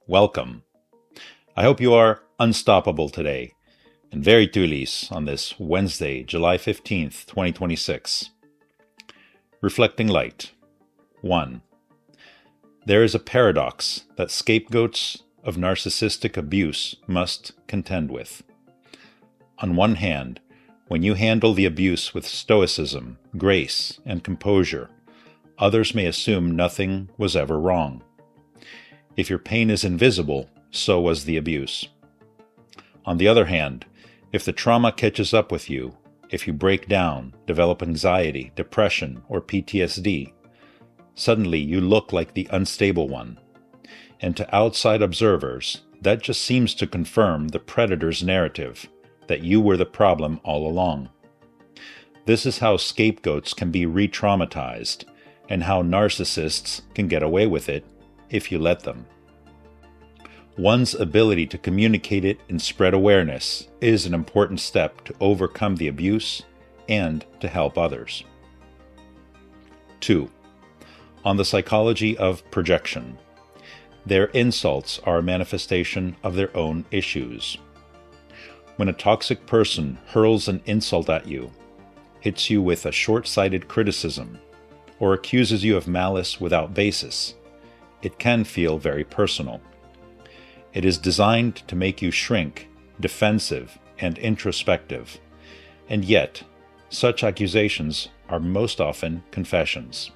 Welcome. I hope you are unstoppable today and very tulis on this Wednesday, July 15th, 2026. Reflecting Light. 1. There is a paradox that scapegoats of narcissistic abuse must contend with. On one hand, when you handle the abuse with stoicism, grace, and composure, others may assume nothing was ever wrong. If your pain is invisible, so was the abuse. On the other hand, if the trauma catches up with you, if you break down, develop anxiety, depression, or PTSD, suddenly you look like the unstable one. And to outside observers, that just seems to confirm the predator's narrative, that you were the problem all along. This is how scapegoats can be re-traumatized, and how narcissists can get away with it if you let them. One's ability to communicate it and spread awareness is an important step to overcome the abuse and to help others. 2. On the psychology of projection. Their insults are a manifestation of their own issues. When a toxic person hurls an insult at you, hits you with a short-sighted criticism, or accuses you of malice without basis, it can feel very personal. It is designed to make you shrink, defensive, and introspective, and yet, such accusations are most often confessions.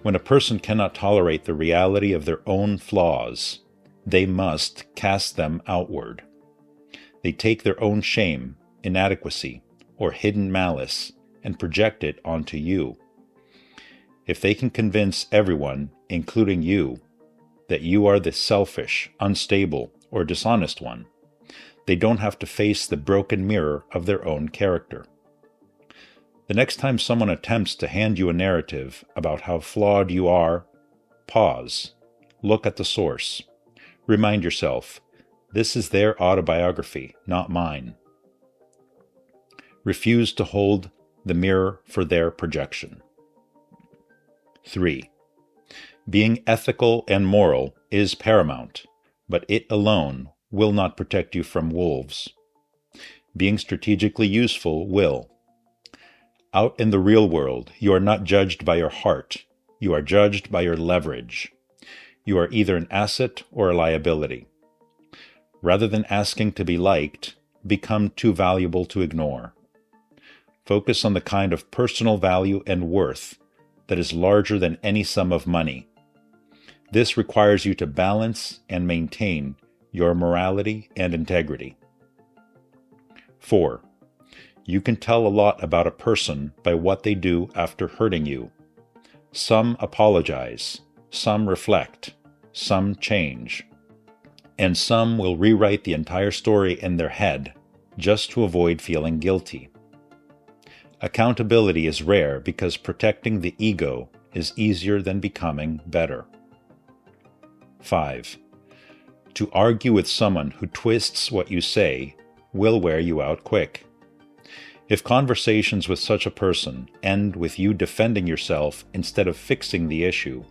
When a person cannot tolerate the reality of their own flaws, they must cast them outward. They take their own shame, inadequacy, or hidden malice and project it onto you. If they can convince everyone, including you, that you are the selfish, unstable, or dishonest one, they don't have to face the broken mirror of their own character. The next time someone attempts to hand you a narrative about how flawed you are, pause, look at the source, remind yourself, this is their autobiography, not mine. Refuse to hold the mirror for their projection. 3. Being ethical and moral is paramount, but it alone will not protect you from wolves. Being strategically useful will. Out in the real world, you are not judged by your heart. You are judged by your leverage. You are either an asset or a liability. Rather than asking to be liked, become too valuable to ignore. Focus on the kind of personal value and worth that is larger than any sum of money. This requires you to balance and maintain your morality and integrity. 4. You can tell a lot about a person by what they do after hurting you. Some apologize, some reflect, some change, and some will rewrite the entire story in their head just to avoid feeling guilty. Accountability is rare because protecting the ego is easier than becoming better. 5. To argue with someone who twists what you say will wear you out quick. If conversations with such a person end with you defending yourself instead of fixing the issue,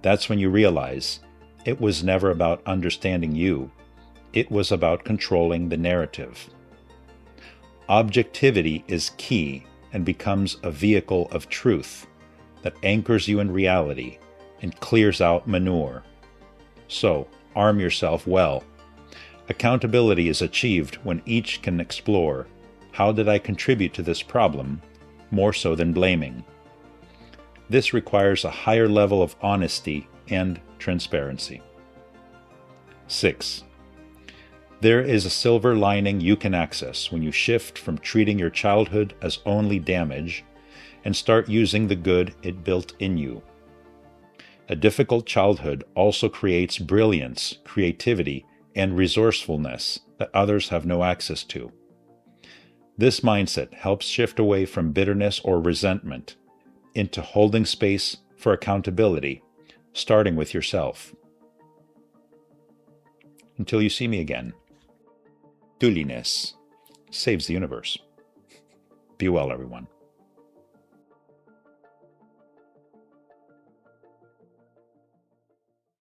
that's when you realize it was never about understanding you. It was about controlling the narrative. Objectivity is key and becomes a vehicle of truth that anchors you in reality and clears out manure. So, arm yourself well. Accountability is achieved when each can explore, how did I contribute to this problem, more so than blaming. This requires a higher level of honesty and transparency. 6. There is a silver lining you can access when you shift from treating your childhood as only damage and start using the good it built in you. A difficult childhood also creates brilliance, creativity, and resourcefulness that others have no access to. This mindset helps shift away from bitterness or resentment into holding space for accountability, starting with yourself. Until you see me again, tuliness saves the universe. Be well, everyone.